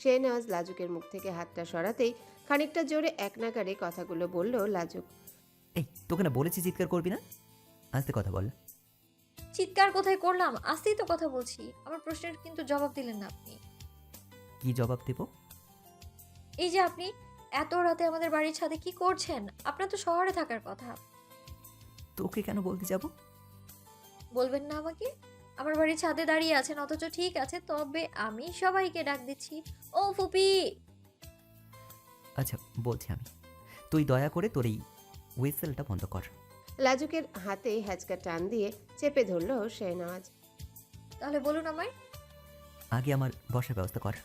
শেহনাজ লাজুকের মুখ থেকে হাতটা সরাতেই খানিকটা জোরে এক নাগাড়ে কথাগুলো বলল লাজুক। এই তোকে না বলেছি চিৎকার করবি না, আস্তে কথা বল। চিৎকার কোথায় করলাম? আস্তেই তো কথা বলছি। আমার প্রশ্নের কিন্তু জবাব দিলেন না আপনি। কি জবাব দেব? এই যে আপনি এত রাতে আমাদের বাড়ির ছাদে কি করছেন? আপনার তো শহরে থাকার কথা। তোকে কেন বলতে যাব? বলবেন না আমাকে? আমার বাড়ির ছাদে দাঁড়িয়ে আছেন অথচ ঠিক আছে, তবে আমি সবাইকে ডাক দিচ্ছি, ও ফুপি। আচ্ছা বলছি আমি, তুই দয়া করে তোর এই হুইসেলটা বন্ধ কর। লাজুকের হাতে হ্যাচকা টান দিয়ে চেপে ধরল শেহনাজ। তাহলে বলুন আমায়। আগে আমার বসার ব্যবস্থা কর।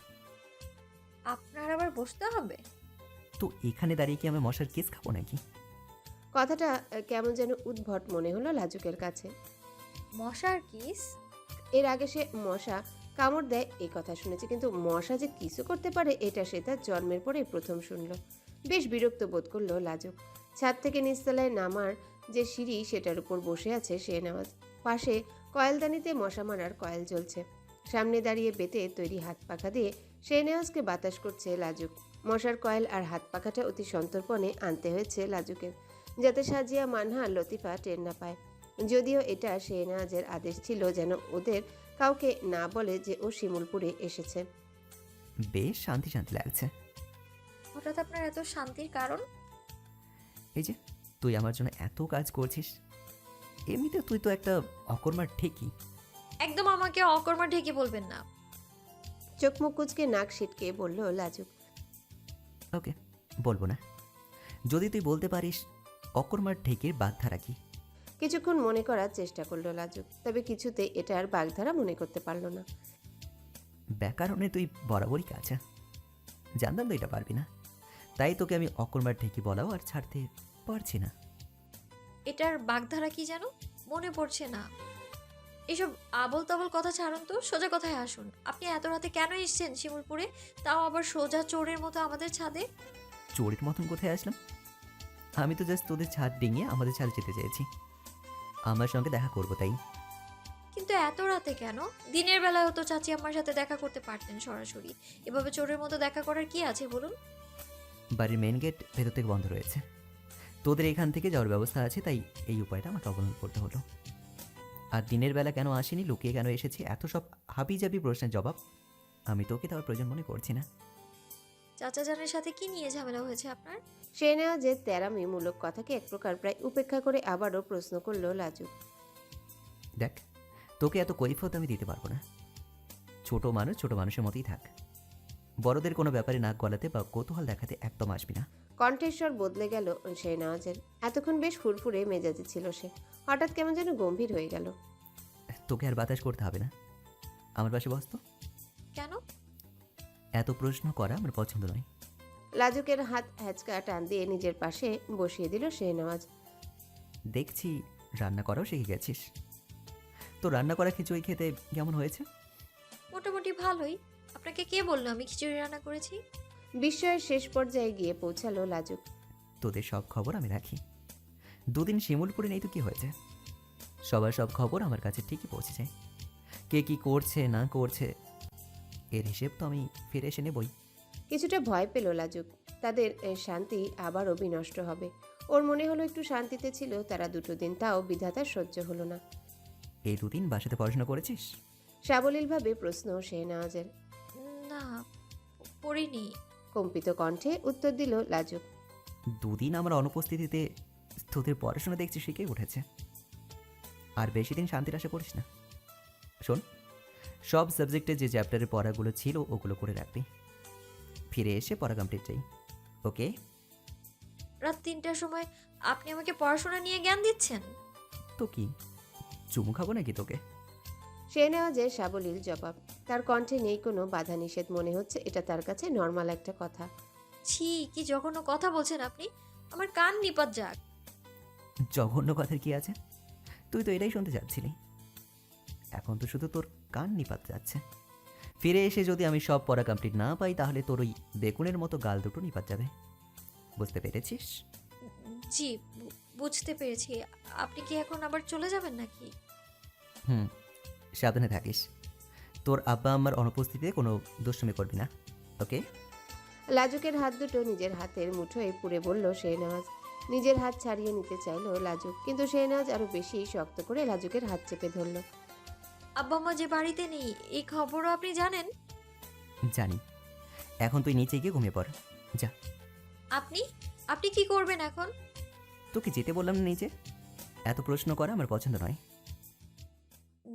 আপনার আবার বসতে হবে? তো এখানে দাঁড়িয়ে কি আমি মশার কেস খাবো নাকি? কথাটা কেমন যেন উদ্ভট মনে হলো লাজুকের কাছে। মশার কিস? এর আগে সে মশা কামড় দেয় এই কথা শুনেছে, কিন্তু মশা যে কিছু করতে পারে এটা সে তার জন্মের পরেই প্রথম শুনল। বেশ বিরক্ত বোধ করলো লাজুক। ছাদ থেকে নিচতলায় নামার যে সিঁড়ি সেটার উপর বসে আছে শেহনাজ। পাশে কয়েলদানিতে মশা মারার কয়েল জ্বলছে। সামনে দাঁড়িয়ে বেতে তৈরি হাত পাখা দিয়ে শেহনাজকে বাতাস করছে লাজুক। মশার কয়েল আর হাত পাখাটা অতি সন্তর্পণে আনতে হয়েছে লাজুকের, যাতে সাজিয়া মানহা লতিফা টের না পায়। যদিও এটা শেহনাজের আদেশ ছিল যেন ওদের কাউকে না বলে যে ও শিমুলপুরে এসেছে। বেশ শান্তি শান্তি লাগছে। হঠাৎ আপনার এত শান্তির কারণ? এই যে তুই আমার জন্য এত কাজ করছিস, এমনিতে তুই তো একটা অকর্মার ঠিকই। একদম আমাকে অকর্মা ঢেকে বলবেন না। চোখ মুখ কুচকে নাক সিটকে বলল লাজুক। ওকে, বলবো না। যদি তুই বলতে পারিস অকর্মার ঠেকের বাগধারা কি? কিছুক্ষণ মনে করার চেষ্টা করলো লাজুক, তবে কিছুতে এটার বাগধারা মনে করতে পারল না। ব্যাকরণে তুই বরাবরই কাঁচা, জানতাম তো এটা পারবি না, তাই তোকে আমি অকর্মার ঠেকি বলাও আর ছাড়তে পারছি না। এটার বাগধারা কি যেন মনে পড়ছে না। এসব আবল তাবল কথা ছাড়ুন তো, সোজা কথায় আসুন। আপনি এত রাতে কেন এসেছেন শিমুলপুরে, তাও আবার সোজা চোরের মতো আমাদের ছাদে? চোরের মতন কোথায় আসলাম? আমি তো জাস্ট তোদের ছাদ ডিঙিয়ে আমাদের ছাদে যেতে চেয়েছি, আমার সঙ্গে দেখা করবো তাই। কিন্তু এত রাতে কেন? দিনের বেলায় তো চাচি আমার সাথে দেখা করতে পারতেন সরাসরি। এভাবে চোরের মতো দেখা করার কি আছে বলুন? বাড়ির মেন গেট ভেতর থেকে বন্ধ রয়েছে, তোদের এখান থেকে যাওয়ার ব্যবস্থা আছে, তাই এই উপায়টা আমাকে অবলম্বন করতে হলো। আর দিনের বেলা কেন আসেনি, লুকিয়ে কেন এসেছি, এত সব হাবিজাবি প্রশ্নের জবাব আমি তোকে দেওয়ার প্রয়োজন মনে করছি না। চাচা জানের সাথে কি নিয়ে ঝামেলা হয়েছে আপনার? শেহনাজের তেরামিমূলক কথাকে এক প্রকার প্রায় উপেক্ষা করে আবারও প্রশ্ন করলো লাজুক। দেখ, তোকে এত কৈফত আমি দিতে পারবো না। ছোট মানুষ ছোট মানুষের মতোই থাক, বড়দের কোনো ব্যাপারে নাক গলাতে বা কৌতূহল দেখাতে একদম আসবি না। কণ্ঠেশ্বর বদলে গেল শেহনাজের। এতক্ষণ বেশ ফুরফুরে মেজাজে ছিল সে, হঠাৎ কেমন যেন গম্ভীর হয়ে গেল। তোকে আর বাতাস করতে হবে না, আমার পাশে বস তো। কেন? এত প্রশ্ন করা আমার পছন্দ নয়। লাজুকের হাত হ্যাচকা টান দিয়ে নিজের পাশে বসিয়ে দিল শেহনাজ। দেখছি রান্না করাও শিখে গেছিস। তো রান্না করা খিচুড়ি খেতে কেমন হয়েছে? মোটামুটি ভালোই। আপনাকে কে বললো আমি খিচুড়ি রান্না করেছি? বিস্ময়ের শেষ পর্যায়ে গিয়ে পৌঁছালো লাজুক। তোদের সব খবর আমি রাখি, দুদিন শিমুলপুরে নেই তো কি হয়েছে, সবার সব খবর আমার কাছে ঠিকই পৌঁছে যায়। কে কি করছে না করছে এর হিসেব তো আমি ফিরে এসে নেবই। কিছুটা ভয় পেল লাজুক, তাদের শান্তি আবারও বিনষ্ট হবে। ওর মনে হলো একটু শান্তিতে ছিল তারা দুটো দিন, তাও বিধাতার সহ্য হলো না। এই দুদিন বাসাতে পড়াশোনা করেছিস? সাবলীলভাবে প্রশ্ন শেহনাজের। না, পড়িনি। কম্পিত কণ্ঠে উত্তর দিল লাজুক। দুদিন আমার অনুপস্থিতিতে তোদের পড়াশোনা দেখছি শিখে উঠেছে, আর বেশি দিন শান্তির আশা করিস না। শোন, সব সাবজেক্টে যে চ্যাপ্টারের পড়াগুলো ছিল ওগুলো করে রাখবি, ফিরে এসে পড়া কমপ্লিট চাই, ওকে? রাত ৩টার সময় আপনি আমাকে পড়াশোনা নিয়ে জ্ঞান দিচ্ছেন? তো কি চুমু খাবো নাকি তোকে? শেহনাজের সাবলীল জবাব। তার কণ্ঠে নেই কোনো বাধা নিষেধ, মনে হচ্ছে এটা তার কাছে নর্মাল একটা কথা। ছি, কি জঘন্য কথা বলছেন আপনি! আমার কান নিপাত যাক। জঘন্য কথার কি আছে? তুই তো এটাই শুনতে চাচ্ছিলি, এখন তো শুধু তোর কান নিপাত যাচ্ছে। ফিরে এসে যদি আমি সব পড়া কমপ্লিট না পাই তাহলে তোর ওই বেগুনের মতো গাল দুটো নিপাত যাবে, বুঝতে পেরেছিস? জি, বুঝতে পেরেছি। আপনি কি এখন আবার চলে যাবেন নাকি? হুম, সাবধানে থাকিস। তোর আব্বা আমার অনুপস্থিতিতে কোনো দুষ্টুমি করবি না। ওকে? লাজুকের হাত দুটো নিজের হাতের মুঠোয় পুরে বলল শেহনাজ। নিজের হাত ছাড়িয়ে নিতে চাইল লাজুক, কিন্তু শেহনাজ আরো বেশি শক্ত করে লাজুকের হাত চেপে ধরল। আব্বা আম্মা যে বাড়িতে নেই এই খবরও আপনি জানেন? জানি। এখন তুই নিচে গিয়ে ঘুমিয়ে পড়। যা। আপনি আপনি কি করবেন এখন? তোকে যেতে বললাম না নিচে? এত প্রশ্ন করা আমার পছন্দ নয়।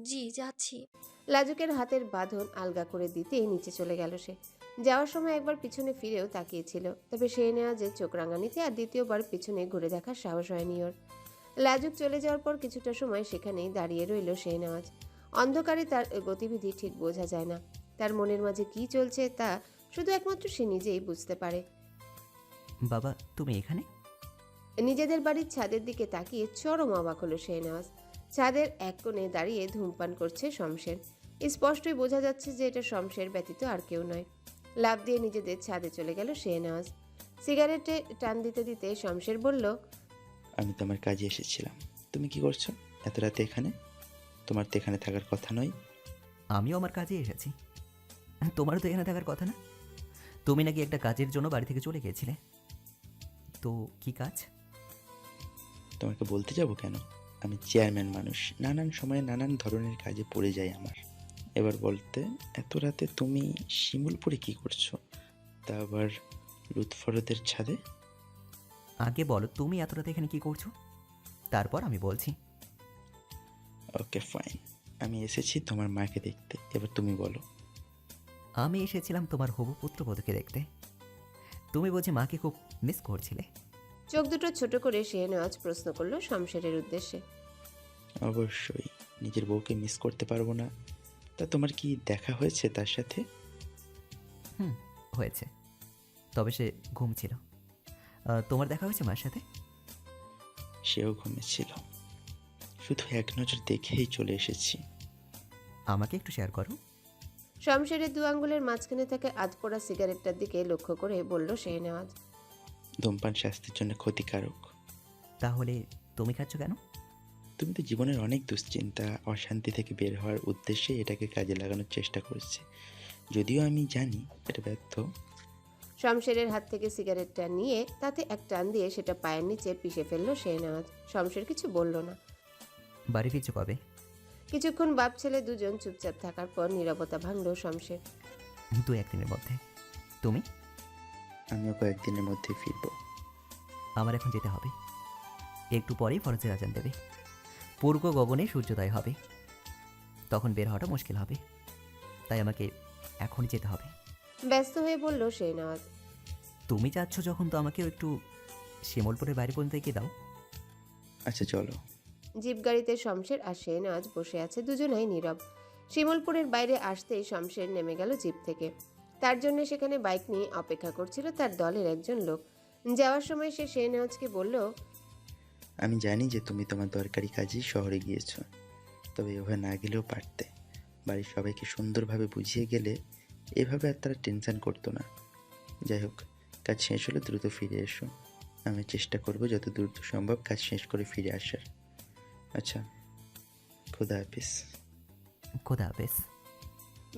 জি যাচ্ছি। লাজুকের হাতের বাঁধন আলগা করে দিতে নিচে চলে গেল সে। যাওয়ার সময় একবার পিছনে ফিরেও তাকিয়েছিল, তবে শেহনাজের চোখ রাঙানিতে আর দ্বিতীয়বার পিছনে ঘুরে দেখার সাহস হয়নি ওর। লাজুক চলে যাওয়ার পর কিছুটা সময় সেখানেই দাঁড়িয়ে রইল শেহনাজ। অন্ধকারে তার গতিবিধি ঠিক বোঝা যায় না। তার মনের মাঝে কি চলছে তা শুধু একমাত্র সে নিজেই বুঝতে পারে। বাবা, তুমি এখানে? নিজেদের বাড়ির ছাদের দিকে তাকিয়ে চরম অবাক হলো শেহনাজ। ছাদের এক কোণে দাঁড়িয়ে ধূমপান করছে শমশের। স্পষ্টই বোঝা যাচ্ছে যে এটা শমশের ব্যতীত আর কেউ নয়। লাফ দিয়ে নিজেদের ছাদে চলে গেল শেহনাজ। সিগারেটে টান দিতে দিতে শমশের বলল, আমি তোমার কাজে এসেছিলাম। তুমি কি করছো এত রাতে এখানে? তোমার তো এখানে থাকার কথা নয়। আমিও আমার কাজে এসেছি। তোমারও তো এখানে থাকার কথা না? তুমি নাকি একটা কাজের জন্য বাড়ি থেকে চলে গিয়েছিলে। তো কি কাজ? তোমাকে বলতে যাব কেন? আমি চেয়ারম্যান মানুষ, নানান সময়ে নানান ধরনের কাজে পড়ে যাই আমার। এবার বলতে, এত রাতে তুমি শিমুলপুরে কি করছো, তা আবার লুৎফরদের ছাদে? আগে বলো, তুমি এত রাতে এখানে কি করছো, তারপর আমি বলছি। ওকে ফাইন, আমি এসেছি তোমার মাকে দেখতে। এবার তুমি বলো। আমি এসেছিলাম তোমার হবু পুত্রবধূকে দেখতে। তুমি বুঝি মাকে খুব মিস করছিলে? চোখ দুটো ছোট করে শেহনাজ প্রশ্ন করলো শমশেরের উদ্দেশ্যে। অবশ্যই, নিজের বউকে মিস করতে পারবো না? তা তোমার কি দেখা হয়েছে তার সাথে? হুম, হয়েছে, তবে সে ঘুমছিল। তোমার দেখা হয়েছে মার সাথে? সেও ঘুমেছিল, শুধু এক নজর দেখেই চলে এসেছি। আমাকে একটু শেয়ার করো। শমশেরের দু আঙ্গুলের মাঝখানে থাকা আধপোড়া সিগারেটটার দিকে লক্ষ্য করে বলল শেহনাজ। ধূমপান স্বাস্থ্যের জন্য ক্ষতিকারক। তাহলে তুমি খাচ্ছ কেন? তুমি তো জীবনের অনেক দুশ্চিন্তা অশান্তি থেকে বের হওয়ার উদ্দেশ্যে এটাকে কাজে লাগানোর চেষ্টা করেছে, যদিও আমি জানি এটা ব্যর্থ। শমশেরের হাত থেকে সিগারেটটা নিয়ে তাতে এক টান দিয়ে সেটা পায়ের নিচে পিষে ফেললো শেহনাজ। শমশের কিছু বলল না। বাড়ি ফিরছো কবে? কিছুক্ষণ বাপ ছেলে দুজন চুপচাপ থাকার পর নীরবতা ভাঙল শমশের। 2-1 দিনের মধ্যে। তুমি? আমিও কয়েকদিনের মধ্যে ফিরবো। আমার এখন যেতে হবে। একটু পরেই ফরজের আজান দেবে। পূর্ব গগনে সূর্যোদয় হবে, তখন বের হওয়াটা মুশকিল হবে। তাই আমাকে এখনই যেতে হবে। ব্যস্ত হয়ে বলল শেহনাজ। তুমি যাচ্ছ যখন, তো আমাকেও একটু শিমলপুরের বাইরে পর্যন্ত এগিয়ে দাও। আচ্ছা চলো। জিপ গাড়িতে শমশের আর শেহনাজ বসে আছে, দুজনেই নীরব। শিমুলপুরের বাইরে আসতেই শমশের নেমে গেল জিপ থেকে। তার জন্য সেখানে বাইক নিয়ে অপেক্ষা করছিল তার দলের একজন লোক। যাওয়ার সময় সে শেহনাজকে বলল, আমি জানি যে তুমি তোমার দরকারি কাজেই শহরে গিয়েছো, তবে এভাবে না গেলেও পারতে। বাড়ির সবাইকে সুন্দরভাবে বুঝিয়ে গেলে এভাবে আর তারা টেনশন করতো না। যাই হোক, কাজ শেষ হলে দ্রুত ফিরে এসো। আমি চেষ্টা করব যত দ্রুত সম্ভব কাজ শেষ করে ফিরে আসার। আচ্ছা, খোদা হাফিজ। খোদা হাফেজ।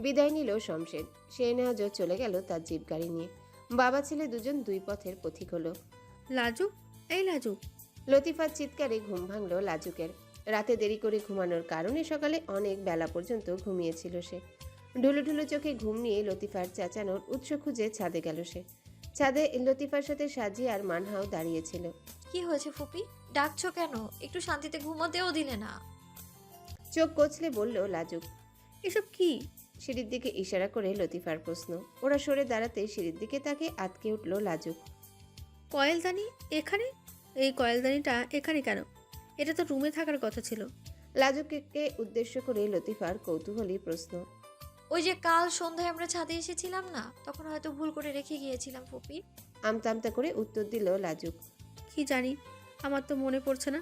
বিদায় নিল শমশের। শেহনাজও চলে গেল তার জিপ গাড়ি নিয়ে। বাবা ছেলে দুজন দুই পথের পথিক হলো। লাজুক, এই লাজুক। লতিফার চিৎকারে ঘুম ভাঙল লাজুকের। রাতে দেরি করে ঘুমানোর কারণে সকালে অনেক বেলা পর্যন্ত ঘুমিয়েছিল সে। ঢুলু ঢুলু চোখে ঘুম নিয়ে লতিফার চেঁচানোর উৎস খুঁজে ছাদে গেল সে। ছাদে লতিফার সাথে সাজি আর মানহাও দাঁড়িয়েছিল। কি হয়েছে ফুপি? ডাকছো কেন? একটু শান্তিতে ঘুমোতেও দিলে না। চোখ কচলে বলল লাজুক। এসব কি? সিঁড়ির দিকে ইশারা করে লতিফার প্রশ্ন। ওরা সরে দাঁড়াতে সিঁড়ির দিকে তাকে আটকে উঠল লাজুক। কয়েলদানি এখানে? এই কয়েলদানিটা এখানে কেন? এটা তো রুমে থাকার কথা ছিল। লাজুককে উদ্দেশ্য করে লতিফার কৌতূহলী প্রশ্ন। ওই যে কাল সন্ধ্যায় আমরা ছাদে এসেছিলাম না, তখন হয়তো ভুল করে রেখে গিয়েছিলাম ফুপি। আমতা আমতা করে উত্তর দিল লাজুক। কি জানি, আমার তো মনে পড়ছে না।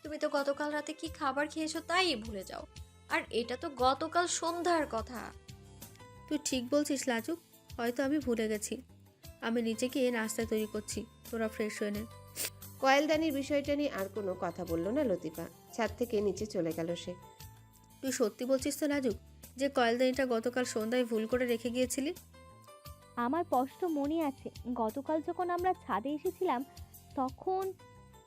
তুমি তো গতকাল রাতে কি খাবার খেয়েছো তাই ভুলে যাও, আর এটা তো গতকাল সন্ধ্যার কথা। তুই ঠিক বলছিস লাজুক, হয়তো আমি ভুলে গেছি। আমি নিচে গিয়ে নাস্তা তৈরি করছি, তোরা ফ্রেশ হয়ে নে। কয়েলদানির বিষয়টা নিয়ে আর কোনো কথা বলল না লতিফা। ছাদ থেকে নিচে চলে গেল সে। তুই সত্যি বলছিস তো লাজুক, যে কয়েলদানিটা গতকাল সন্ধ্যায় ভুল করে রেখে গিয়েছিলি? আমার স্পষ্ট মনে আছে গতকাল যখন আমরা ছাদে এসেছিলাম তখন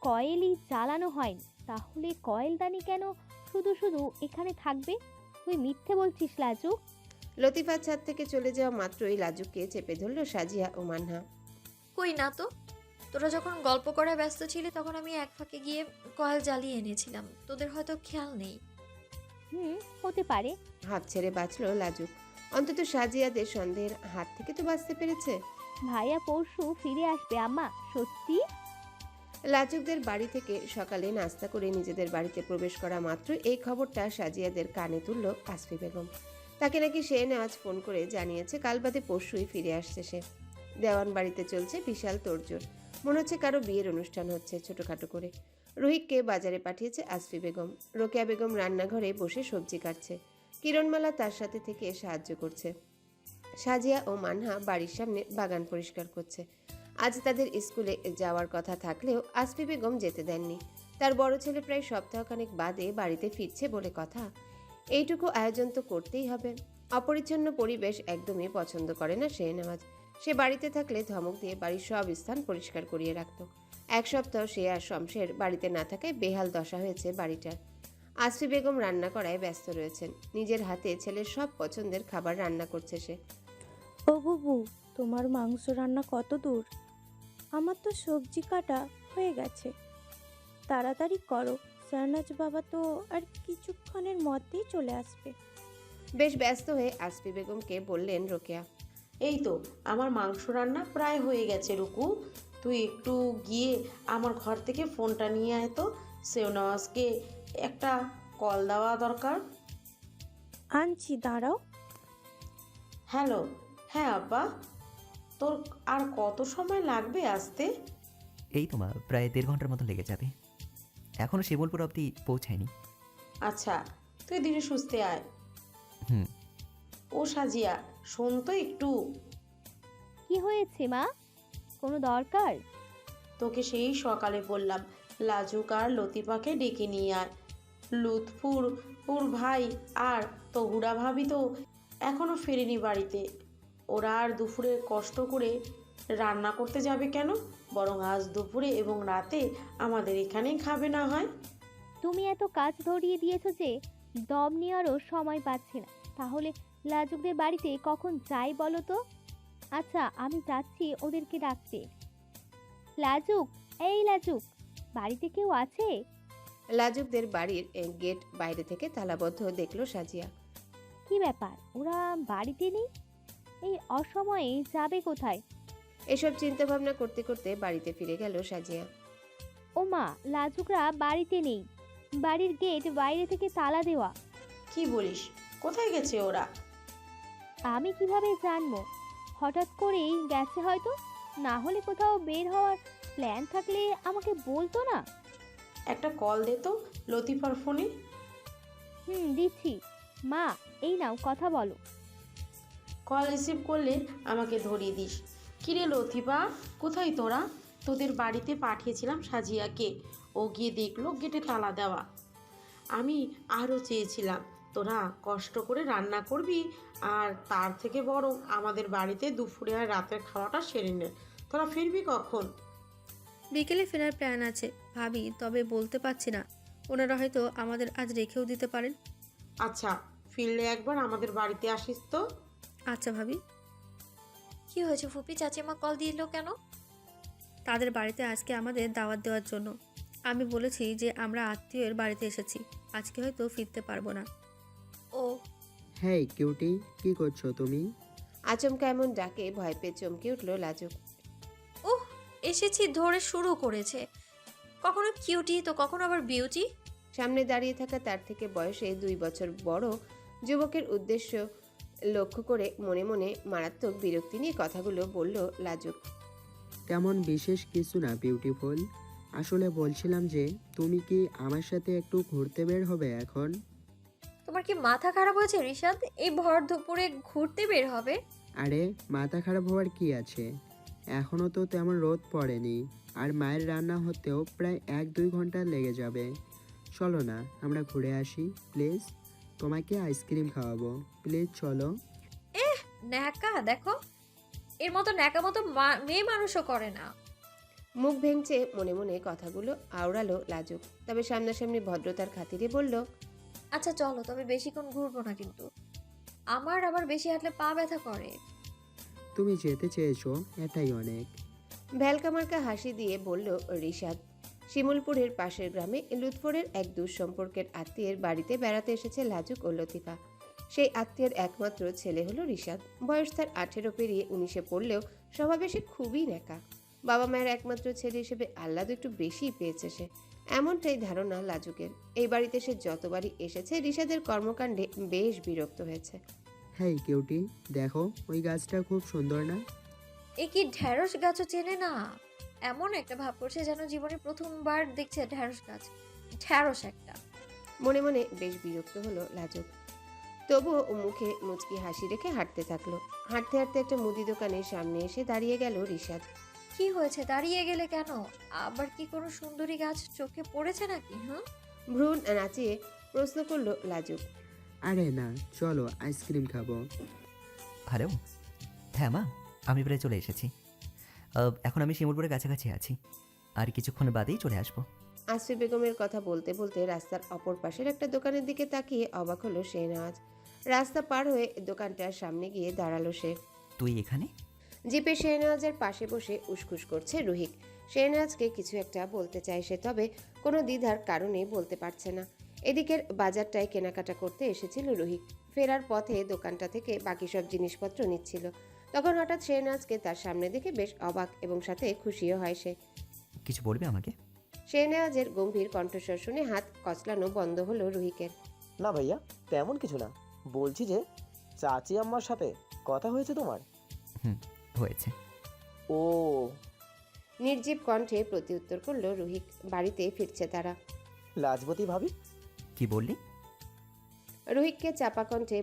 কয়েলই জ্বালানো হয়নি। তাহলে কয়েলদানি কেন শুধু শুধু এখানে থাকবে? তুই মিথ্যে বলছিস লাজু। লতিফা ছাদ থেকে চলে যাওয়া মাত্রই লাজুককে চেপে ধরল সাজিয়া ও মানহা। কই না তো, তোরা যখন গল্প করে ব্যস্ত ছিলি তখন আমি এক ফাঁকে গিয়ে কয়েল জ্বালিয়ে এনেছিলাম, তোদের হয়তো খেয়াল নেই। হতে পারে। হাঁপ ছেড়ে বাঁচল লাজুক। অন্তত সাজিয়াদের সন্দেহের হাত থেকে তো বাঁচতে পেরেছে। ভাইয়া পরশু ফিরে আসবে আম্মা, সত্যি? লাজুকদের বাড়ি থেকে সকালে নাস্তা করে নিজেদের বাড়িতে প্রবেশ করা মাত্র এই খবরটা সাজিয়াদের কানে তুলল আসফি বেগম। তাকে নাকি শেহনাজ ফোন করে জানিয়েছে কাল বাদে পরশুই ফিরে আসছে সে। দেওয়ান বাড়িতে চলছে বিশাল তোড়জোড়। মনে হচ্ছে কারো বিয়ের অনুষ্ঠান হচ্ছে ছোটখাটো করে। রোহিতকে বাজারে পাঠিয়েছে আসফি বেগম। রোকেয়া বেগম রান্নাঘরে বসে সবজি কাটছে। কিরণমালা তার সাথে থেকে সাহায্য করছে। সাজিয়া ও মানহা বাড়ির সামনে বাগান পরিষ্কার করছে। আজ তাদের স্কুলে যাওয়ার কথা থাকলেও আসফি বেগম যেতে দেননি। তার বড় ছেলে প্রায় সপ্তাহখানেক বাদে বাড়িতে ফিরছে বলে কথা। এইটুকু আয়োজন তো করতেই হবে। অপরিচ্ছন্ন পরিবেশ একদমই পছন্দ করে না শেহনাজ। সে বাড়িতে থাকলে ধমক দিয়ে বাড়ির সব স্থান পরিষ্কার করিয়ে রাখত। এক সপ্তাহ সে আর শমশের বাড়িতে না থাকায় বেহাল দশা হয়েছে বাড়িটার। আসফি বেগম রান্না করায় ব্যস্ত রয়েছেন। নিজের হাতে ছেলের সব পছন্দের খাবার রান্না করছে সে। ও বুবু, তোমার মাংস রান্না কত দূর? আমার তো সবজি কাটা হয়ে গেছে, তাড়াতাড়ি করো। শাহনাজ বাবা তো আর কিছুক্ষণের মধ্যেই চলে আসবে। বেশ ব্যস্ত হয়ে আসফি বেগমকে বললেন রোকেয়া। এই তো আমার মাংস রান্না প্রায় হয়ে গেছে রুকু, তুই একটু গিয়ে আমার ঘর থেকে ফোনটা নিয়ে আয় তো, শেহনাজকে একটা কল দেওয়া দরকার। আনছি, দাঁড়াও। হ্যালো, হ্যাঁ আব্বা, তোর আর কত সময় লাগবে আসতে? এই তো মা, প্রায় 1.5 ঘন্টার মতো লেগে যাবে। এখনও শিমুলপুর অবধি পৌঁছায়নি। আচ্ছা, তুই ধীরে সুস্থে আয়। হুম। ও সাজিয়া, শোন তো একটু। কি হয়েছে মা? কোনো দরকার? তোকে সেই সকালে বললাম লাজুক আর লতিফাকে ডেকে নিয়ে আয়। লুৎফুর ভাই আর তহুরা ভাবি তো এখনো ফেরেনি বাড়িতে। ওরা আর দুপুরে কষ্ট করে রান্না করতে যাবে কেন? বরং আজ দুপুরে এবং রাতে আমাদের এখানেই খাবে না হয়। তুমি এত কাজ ধরিয়ে দিয়েছো যে দম নেওয়ারও সময় পাচ্ছি না। তাহলে লাজুকদের বাড়িতে কখন যাই বলো তো? আচ্ছা, আমি যাচ্ছি ওদেরকে ডাকতে। লাজুক, এই লাজুক, বাড়িতে কেউ আছে? লাজুকদের বাড়ির গেট বাইরে থেকে তালাবদ্ধ দেখলো সাজিয়া। কি ব্যাপার, ওরা বাড়িতে নেই? এই অসময়ে যাবে কোথায়? এসব চিন্তা ভাবনা করতে করতে বাড়িতে ফিরে গেল সাজিয়া। ও মা, লাজুকরা বাড়িতে নেই। বাড়ির গেট বাইরে থেকে তালা দেওয়া। কি বলিস, কোথায় গেছে ওরা? আমি কিভাবে জানবো? হঠাৎ করেই গেছে হয়তো। না হলে কোথাও বের হওয়ার প্ল্যান থাকলে আমাকে বলতো না? একটা কল দে তো লতিফার ফোনে। দিচ্ছি। মা, এই নাও, কথা বলো। কল রিসিভ করলে আমাকে ধরিয়ে দিস। কিরে লতিফা, কোথায় তোরা? তোদের বাড়িতে পাঠিয়েছিলাম সাজিয়াকে, ও গিয়ে দেখলো গেটে তালা দেওয়া। আমি আরও চেয়েছিলাম তোরা কষ্ট করে রান্না করবি, আর তার থেকে বরং আমাদের বাড়িতে দুপুরে আর রাতের খাওয়াটা সেরে নে। তোরা ফিরবি কখন? বিকেলে ফেরার প্ল্যান আছে ভাবি, তবে বলতে পারছি না। ওনারা হয়তো আমাদের আজ রেখেও দিতে পারেন। আচ্ছা, ফিরলে একবার আমাদের বাড়িতে আসিস তো। আচ্ছা ভাবি। কি হয়েছে ফুপি, চাচিমা কল দিল কেন? তাদের বাড়িতে আজকে আমাদের দাওয়াত দেওয়ার জন্য। আমি বলেছি যে আমরা আত্মীয়ের বাড়িতে এসেছি, আজকে হয়তো ফিরতে পারবো না। ও, হেই কিউটি, কি করছো তুমি? আচমকা এমন ডাকে ভয় পেয়ে চমকে উঠল লাজুক। ওহ, এসেছি ধরে শুরু করেছে। কখনো কিউটি তো কখনো আবার বিউটি। সামনে দাঁড়িয়ে থাকা তার থেকে বয়সে 2 বছর বড় যুবকের উদ্দেশ্য লক্ষ্য করে মনে মনে মারাত্মক বিরক্তি নিয়ে কথাগুলো বলল লাজুক। তেমন বিশেষ কিছু না বিউটিফুল। আসলে বলছিলাম যে তুমি কি আমার সাথে একটু ঘুরতে বের হবে এখন? তোমার কি মাথা খারাপ হয়েছে রিশাদ? এই ভর দুপুরে ঘুরতে বের হবে? আরে মাথা খারাপ হওয়ার কি আছে, এখনও তো তেমন রোদ পড়েনি, আর মায়ের রান্না হতেও প্রায় 1-2 ঘন্টা লেগে যাবে। চলো না আমরা ঘুরে আসি প্লিজ, তোমাকে আইসক্রিম খাওয়াবো, প্লিজ চলো। ন্যাকা দেখো, এর মতো ন্যাকা মতো মেয়ে মানুষও করে না। মুখ ভেঙচে মনে মনে কথাগুলো আওড়ালো লাজুক, তবে সামনাসামনি ভদ্রতার খাতিরে বলল, আচ্ছা চলো, তবে বেশিক্ষণ ঘুরবো না কিন্তু। আমার আবার বেশি হাঁটলে পা ব্যথা করে। তুমি যেতে চেয়েছো এটাই অনেক। ভ্যালকামার্কা হাসি দিয়ে বলল রিশাদ। শিমুলপুরের পাশের গ্রামে লুৎফরের এক দূর সম্পর্কের আত্মীয়ের বাড়িতে বেড়াতে এসেছে লাজুক ও লতিফা। সেই আত্মীয়ের একমাত্র ছেলে হলো রিশাদ। বয়স তার 18 পেরিয়ে 19-এ পড়লেও স্বভাবে সে খুবই ন্যাকা। বাবা মায়ের একমাত্র ছেলে হিসেবে আহ্লাদ একটু বেশিই পেয়েছে সে, এমনটাই ধারণা লাজুকের। এই বাড়িতে সে যতবারই এসেছে রিশাদের কর্মকাণ্ডে বেশ বিরক্ত হয়েছে। হেই কিউটি, দেখো ওই গাছটা খুব সুন্দর না? এ কি ঢ্যাঁড়স গাছও চেনে না? এমন একটা ভাব করছে যেন জীবনে প্রথমবার দেখছে ঢ্যাঁড়স গাছ। ঢ্যাঁড়স একটা। মনে মনে বেশ বিরক্ত হলো লাজুক, তবুও ও মুখে মুচকি হাসি রেখে হাঁটতে থাকলো। হাঁটতে হাঁটতে একটা মুদি দোকানের সামনে এসে দাঁড়িয়ে গেল রিশাদ। কি হয়েছে, দাঁড়িয়ে গেলে কেন? আবার কি কোনো সুন্দরী গাছ চোখে পড়েছে নাকি? হ্যাঁ, ভ্রূণ নাচিয়ে প্রশ্ন করলো লাজুক। আরে না, চলো আইসক্রিম খাবো। হ্যালো। হ্যাঁ মা, আমি প্রায় চলে এসেছি। এখন আমি শিমুলপুরের কাছাকাছি আছি, আর কিছুক্ষণ বাদেই চলে আসবো। আসফি বেগমের কথা বলতে বলতে রাস্তার অপর পাশের একটা দোকানের দিকে তাকিয়ে অবাক হলো শেহনাজ। রাস্তা পার হয়ে দোকানটার সামনে গিয়ে দাঁড়ালো সে। তুই এখানে? জিপে শেহনাজের পাশে বসে উসখুস করছে রুহিক। শেহনাজকে কিছু একটা বলতে চায় সে, তবে কোনো দ্বিধার কারণে বলতে পারছে না। এদিকের বাজারটায় কেনাকাটা করতে এসেছিল রুহিক। ফেরার পথে দোকানটা থেকে বাকি সব জিনিসপত্র নিচ্ছিল। তখন হঠাৎ শেহনাজকে তার সামনে দেখে বেশ অবাক এবং সাথে খুশিও হয় সে। কিছু বলবে আমাকে? শেহনাজের গম্ভীর কণ্ঠস্বর শুনে হাত কচলানো বন্ধ হলো রুহিকের। না ভাইয়া, তেমন কিছু না। বলছি যে চাচি আম্মার সাথে কথা হয়েছে তোমার? হুম, হয়েছে। ও, নির্জীব কণ্ঠে প্রতিউত্তর করলো রুহিক। বাড়িতে ফিরছে তারা। লাজবতী ভাবি? কি বললি? রুহিককে চাপা কণ্ঠে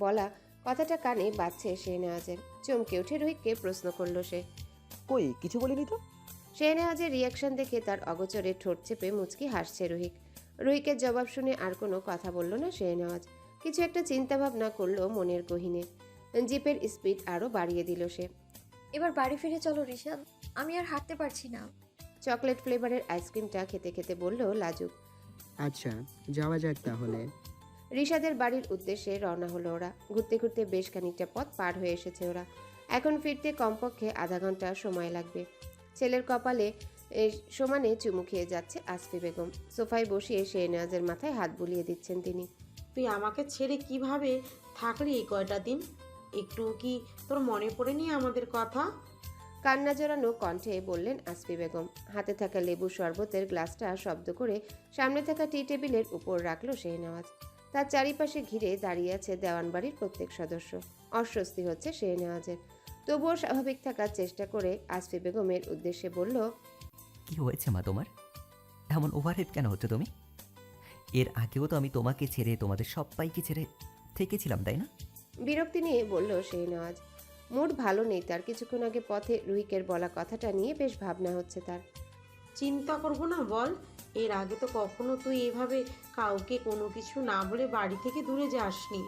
বলা কথাটা কানে বাজছে শেহনাজের। চমকে উঠে রুহিককে প্রশ্ন করলো সে। কই কিছু বলিনি তো। শেহনাজের রিয়াকশন দেখে তার অগোচরে ঠোঁট চেপে মুচকি হাসছে রুহিক। রুহিকের জবাব শুনে আর কোনো কথা বলল না শেহনাজ। কিছু একটা চিন্তা ভাবনা করলো মনের গহীনে। জিপের স্পিড আরো বাড়িয়ে দিল সে। এবার বাড়ি ফিরে চলো ঋষাদ, আমি আর হাঁটতে পারছি না। চকলেট ফ্লেভারের আইসক্রিমটা খেতে খেতে বলল লাজুক। আচ্ছা, যাওয়া যাক তাহলে। রিশাদের বাড়ির উদ্দেশ্যে রওনা হলো ওরা। ঘুরতে ঘুরতে বেশ খানিকটা পথ পার হয়ে এসেছে ওরা। এখন ফিরতে কমপক্ষে আধা ঘন্টা সময় লাগবে। ছেলের কপালে সমানে চুমু খেয়ে যাচ্ছে আসফি বেগম। সোফায় বসিয়ে শেহনাজের মাথায় হাত বুলিয়ে দিচ্ছেন তিনি। তুই আমাকে ছেড়ে কিভাবে থাকলি এই কয়টা দিন? একটু কি তোর মনে পড়েনি আমাদের কথা? কান্না জড়ানো কণ্ঠে বললেন আসফি বেগম। হাতে থাকা লেবু শরবতের গ্লাসটা শব্দ করে সামনে থাকা টি টেবিলের উপর রাখলো শেহনাজ। তার চারিপাশে ঘিরে দাঁড়িয়ে আছে দেওয়ানবাড়ির প্রত্যেক সদস্য। অস্বস্তি হচ্ছে শেহনাজের, তবুও স্বাভাবিক থাকার চেষ্টা করে আসফি বেগমের উদ্দেশ্যে বলল, কি হয়েছে মা তোমার? এমন ওভারহেড কেন হচ্ছে তুমি? এর আগেও তো আমি তোমাকে ছেড়ে, তোমাদের সবাইকে ছেড়ে থেকেছিলাম, তাই না? বিরক্তি নিয়ে বলল শেহনাজ। মুড ভালো নেই তার। কিছুক্ষণ আগে পথে রুহিকের বলা কথাটা নিয়ে বেশ ভাবনা হচ্ছে তার। চিন্তা করবো না বল? এর আগে তো কখনো তুই এভাবে কাউকে কোনো কিছু না বলে বাড়ি থেকে দূরে যাসনি।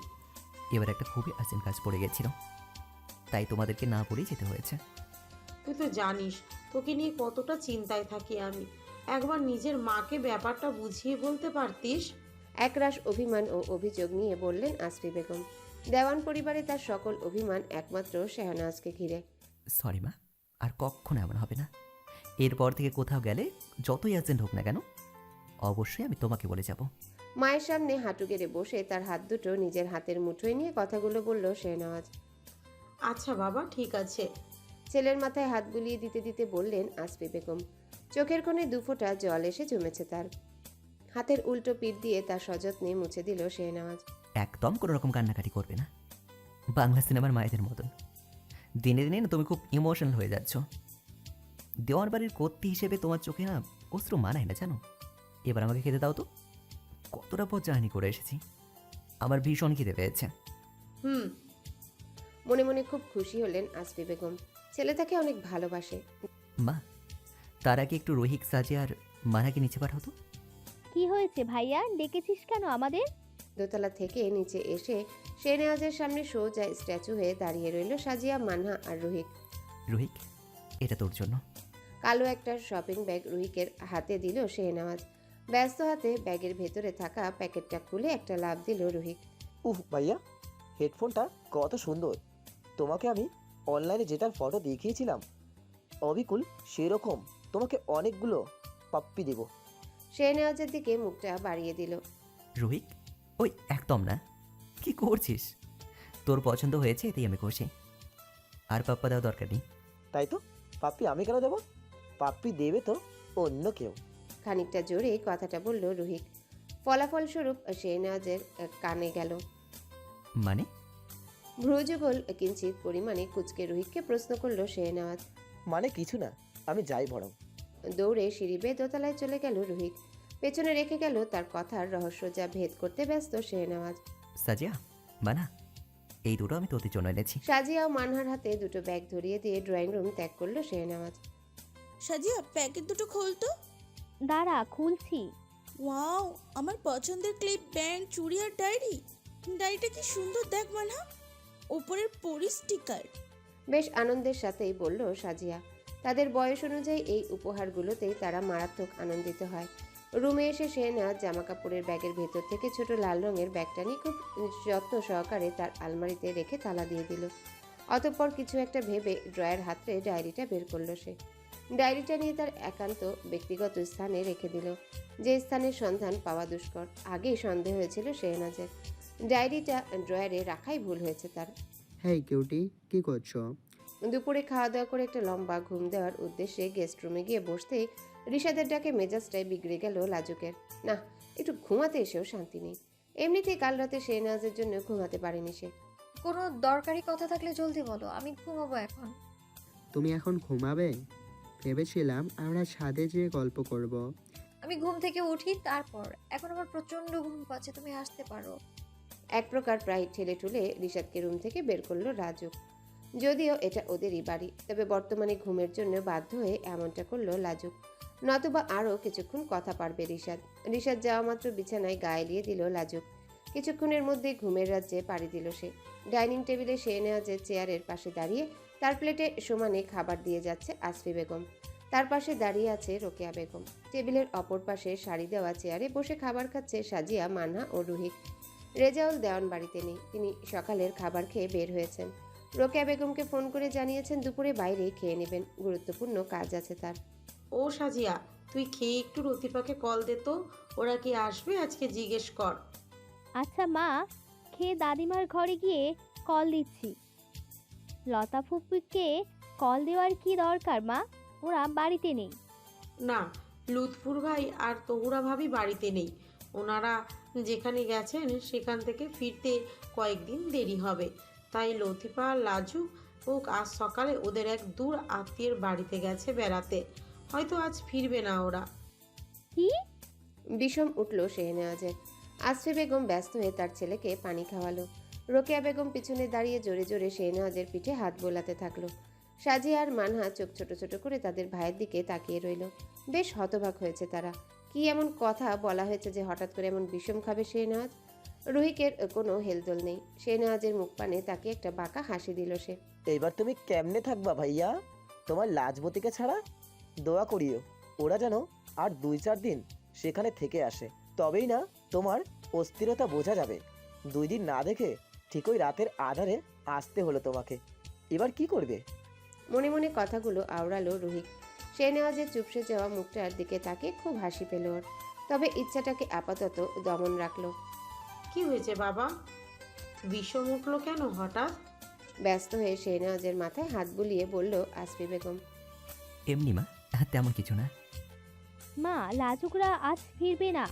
এবার একটা খুবই আর্জেন্ট কাজ পড়ে গেছিল, তাই তোমাদেরকে না বলেই যেতে হয়েছে। তুই তো জানিস তোকে নিয়ে কতটা চিন্তায় থাকি আমি। একবার নিজের মাকে ব্যাপারটা বুঝিয়ে বলতে পারতিস। একরাশ অভিমান ও অভিযোগ নিয়ে বললেন আসফি বেগম। দেওয়ান পরিবারে তার সকল অভিমান একমাত্র শেহনাজকে ঘিরে। সরি মা, আর কখনো এমন হবে না। এরপর থেকে কোথাও গেলে যতই আর্জেন্ট হোক না কেন, অবশ্যই আমি তোমাকে বলে যাব। মায়ের সামনে হাঁটু গেড়ে বসে তার হাত দুটো নিজের হাতের মুঠোয় নিয়ে কথাগুলো বলল শেহনাজ। আচ্ছা বাবা, ঠিক আছে। ছেলের মাথায় হাত বুলিয়ে দিতে দিতে বললেন আসফি বেগম। চোখের কোণে দুফোঁটা জল এসে জমেছে তার। হাতের উল্টো পিঠ দিয়ে তার সযত্নে মুছে দিল শেহনাজ। একদম কোনো রকম কান্নাকাটি করবে না, বাংলা সিনেমার মায়েদের মতন। দিনে দিনে না তুমি খুব ইমোশনাল হয়ে যাচ্ছ। দেওয়ার বাড়ির কর্তি হিসেবে তোমার চোখে না অশ্রু মানায় না, জানো? এবার আমাকে খেতে দাও তো। কতটা পথ জার্নি করে এসেছি, আমার ভীষণ খিদে পেয়েছে। মনে মনে খুব খুশি হলেন আসফি বেগম। ছেলে তাকে অনেক ভালোবাসে। মা, তার আগে একটু রোহিক সাজে আর মানাকে নিচে পাঠাতো। কি হয়েছে ভাইয়া, ডেকেছিস কেন আমাদের? দোতলা থেকে নিচে এসে শেহনাজের সামনে সোজা স্ট্যাচু হয়ে দাঁড়িয়ে রইল সাজিয়া, মানহা আর রোহিক। রুহিক, এটা তোর জন্য। কালো একটা শপিং ব্যাগ রুহিকের হাতে দিল শেহনাজ। ব্যস্ত হাতে ব্যাগের ভেতরে থাকা প্যাকেটটা খুলে একটা লাফ দিল রুহিক। উহ ভাইয়া, হেডফোনটা কত সুন্দর। তোমাকে আমি অনলাইনে যেটার ফটো দেখিয়েছিলাম অবিকুল, সেরকম তোমাকে অনেকগুলো পাপ্পি দেব। শেহনাজের দিকে মুখটা বাড়িয়ে দিল। রুহিক, ওই একদম না। কি করছিস? তোর পছন্দ হয়েছে, এতেই আমি করছি। আর পাপ্পা দেওয়া দরকার নেই। তাই তো, পাপ্পি আমি কেন দেবো? পাপ্পি দেবে তো অন্য কেউ। খানিকটা জোরে কথাটা বলল রুহিক। ফলাফলস্বরূপ শেহনাজের কানে গেল। মানে? ভ্রুযুগল কিঞ্চিত পরিমাণে কুচকে রুহিককে প্রশ্ন করল শেহনাজ। মানে কিছু না, আমি যাই বরং। দৌড়ে সিঁড়ি বেয়ে দোতলায় চলে গেল রুহিক। পেছনে রেখে গেল তার কথার রহস্য যা ভেদ করতে ব্যস্ত শেহনাজ। সাজিয়া, মানা, এই দুটো আমি তোদের জন্য এনেছি। সাজিয়া ও মানহার হাতে দুটো ব্যাগ ধরিয়ে দিয়ে ড্রয়িং রুম ত্যাগ করলো শেহনাজ। সাজিয়া, প্যাকেট দুটো খোলতো। দাঁড়া, খুলছি। ওয়াও, আমার পছন্দের ক্লিপ, ব্যান্ড, চুড়ি আর ডায়েরি। ডায়েরিটা কি সুন্দর দেখ মানহা, ওপরের পরি স্টিকার। বেশ আনন্দের সাথেই বলল সাজিয়া। তাদের বয়স অনুযায়ী এই উপহারগুলোতেই তারা মারাত্মক আনন্দিত হয়। রুমে এসে শেহনাজ জামা কাপড়ের ব্যাগের ভেতর থেকে ছোট লাল রঙের ব্যাগটা নিয়ে খুব যত্ন সহকারে তার আলমারিতে রেখে তালা দিয়ে দিল। অতঃপর কিছু একটা ভেবে ড্রয়ার হাতড়ে ডায়েরিটা বের করলো সে। ডায়েরিটা নিয়ে তার একান্ত ব্যক্তিগত স্থানে রেখে দিল, যে স্থানের সন্ধান পাওয়া দুষ্কর। আগেই সন্দেহ হয়েছিল শেহনাজের। ডায়েরিটা ড্রয়ারে রাখাই ভুল হয়েছে তার। হেই কিউটি, কি করছো? দুপুরে খাওয়া দাওয়া করে একটা লম্বা ঘুম দেওয়ার উদ্দেশ্যে গেস্ট রুমে গিয়ে বসতেই রিশাদের ডাকে মেজাজটাই বিগড়ে গেল লাজুকের। না, একটু ঘুমাতে এসেও শান্তি নেই। এমনিতেই কাল রাতে শেহনাজের জন্য ঘুমাতে পারেনি সে। কোনো দরকারি কথা থাকলে জলদি বলো, আমি ঘুমাবো এখন। তুমি এখন ঘুমাবে? ভেবেছিলাম আমরা ছাদে যেয়ে গল্প করব। আমি ঘুম থেকে উঠি তারপর। এখন আমার প্রচন্ড ঘুম পাচ্ছে, তুমি আসতে পারো। এক প্রকার প্রায় ঠেলে ঠুলে রিশাদকে রুম থেকে বের করলো রাজু। যদিও এটা ওদেরই বাড়ি, তবে বর্তমানে ঘুমের জন্য বাধ্য হয়ে এমনটা করলো লাজুক। নতুবা আরও কিছুক্ষণ কথা পারবে রিশাদ। রিশাদ যাওয়া মাত্র বিছানায় গা এলিয়ে দিল লাজুক। কিছুক্ষণের মধ্যে ঘুমের রাজ্যে পাড়ি দিল সে। ডাইনিং টেবিলে শেহনাজের চেয়ারের পাশে দাঁড়িয়ে তার প্লেটে সমানে খাবার দিয়ে যাচ্ছে আসফি বেগম। তার পাশে দাঁড়িয়ে আছে রোকেয়া বেগম। টেবিলের অপর পাশে শাড়ি দেওয়া চেয়ারে বসে খাবার খাচ্ছে সাজিয়া, মানহা ও রুহিক। রেজাউল দেওয়ান বাড়িতে নেই, তিনি সকালের খাবার খেয়ে বের হয়েছেন। রোকেয়া বেগমকে ফোন করে জানিয়েছেন দুপুরে বাইরে খেয়ে নেবেন, গুরুত্বপূর্ণ কাজ আছে তার। ও সাজিয়া, তুই খেয়ে একটু রতিপাকে কল দে তো, ওরা কি আসবে আজকে জিজ্ঞেস কর। আচ্ছা মা, খেয়ে দাদিমার ঘরে গিয়ে কল দিচ্ছি। লতা ফুপুকে কল দেওয়ার কি দরকার মা? ওরা বাড়িতে নেই। না, লুৎফুর ভাই আর তহুরা ভাবি বাড়িতে নেই। ওনারা যেখানে গেছেন সেখান থেকে ফিরতে কয়েকদিন দেরি হবে, তাই লতিফা আর লাজু ও আজ সকালে ওদের এক দূর আত্মীয়ের বাড়িতে গেছে বেড়াতে। হয়তো আজ ফিরবে না ওরা। কি? বিষম উঠল শেহনাজের। আসফি বেগম ব্যস্ত হয়ে তার ছেলেকে পানি খাওয়ালো। রোকেয়া বেগম পিছনে দাঁড়িয়ে জোরে জোরে শেহনাজের পিঠে হাত বোলাতে থাকলো। সাজিয়া আর মানহা চোখ ছোট ছোট করে তাদের ভাইয়ের দিকে তাকিয়ে রইল। বেশ হতবাক হয়েছে তারা। কি এমন কথা বলা হয়েছে যে হঠাৎ করে এমন বিষম খাবে শেহনাজ? রুহিকের কোনো হেলদোল নেই। শেহনাজের মুখ পানে তাকে একটা বাঁকা হাসি দিল সে। এইবার তুমি কেমনে থাকবা ভাইয়া তোমার লাজবতীকে ছাড়া? দোয়া করিও ওরা যেন আর 2-4 দিন সেখানে থেকে আসে, তবেই না তোমার অস্থিরতা বোঝা যাবে। 2 দিন না দেখে ঠিকই রাতের আধারে আসতে হলো তোমাকে। এবার কি করবে? মনে মনে কথাগুলো আওড়ালো রুহিক। শেহনাজের চুপসে যাওয়া মুখটার দিকে তাকে খুব হাসি পেল ওর। তবে ইচ্ছাটাকে আপাতত দমন রাখলো। কি হয়েছে বাবা, বিষম উঠলো কেন হঠাৎ? ব্যস্ত হয়ে শেহনাজের মাথায় হাত বুলিয়ে বলল আসফি বেগম। এমনি মা, তেমন কিছু না। মা, লাজুকরা আজ ফিরবে না,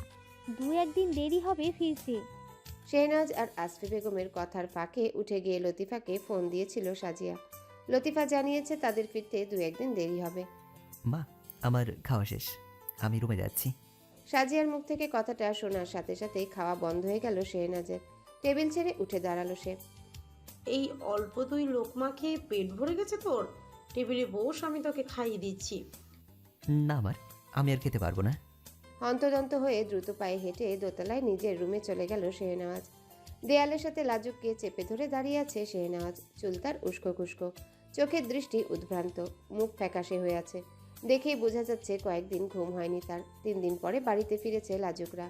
2-1 দিন দেরি হবে ফিরতে। শেহনাজ আর আসফি বেগমের কথার ফাঁকে উঠে গিয়ে লতিফাকে ফোন দিয়েছিল সাজিয়া। লতিফা জানিয়েছে তাদের ফিরতে 2-1 দিন দেরি হবে। মা, আমার খাওয়া শেষ, আমি রুমে যাচ্ছি। সাজিয়ার মুখ থেকে কথাটা শোনার সাথে সাথেই খাওয়া বন্ধ হয়ে গেল শেহনাজের। টেবিল ছেড়ে উঠে দাঁড়ালো সে। এই অল্প 2 লোকমা খেয়ে পেট ভরে গেছে তোর? টেবিলে বস, আমি তোকে খাইয়ে দিচ্ছি। না আমার, আমি আর খেতে পারবো না। হন্তদন্ত হয়ে দ্রুত পায়ে হেঁটে দোতলায় নিজের রুমে চলে গেল শেহনাজ। দেয়ালের সাথে লাজুককে চেপে ধরে দাঁড়িয়ে আছে শেহনাজ। চুল তার উস্কো খুস্কো, চোখের দৃষ্টি উদ্ভ্রান্ত, মুখ ফ্যাকাশে হয়ে আছে। দেখেই বোঝা যাচ্ছে কয়েকদিন ঘুম হয়নি তার। 3 দিন পরে বাড়িতে ফিরেছে লাজুকরা।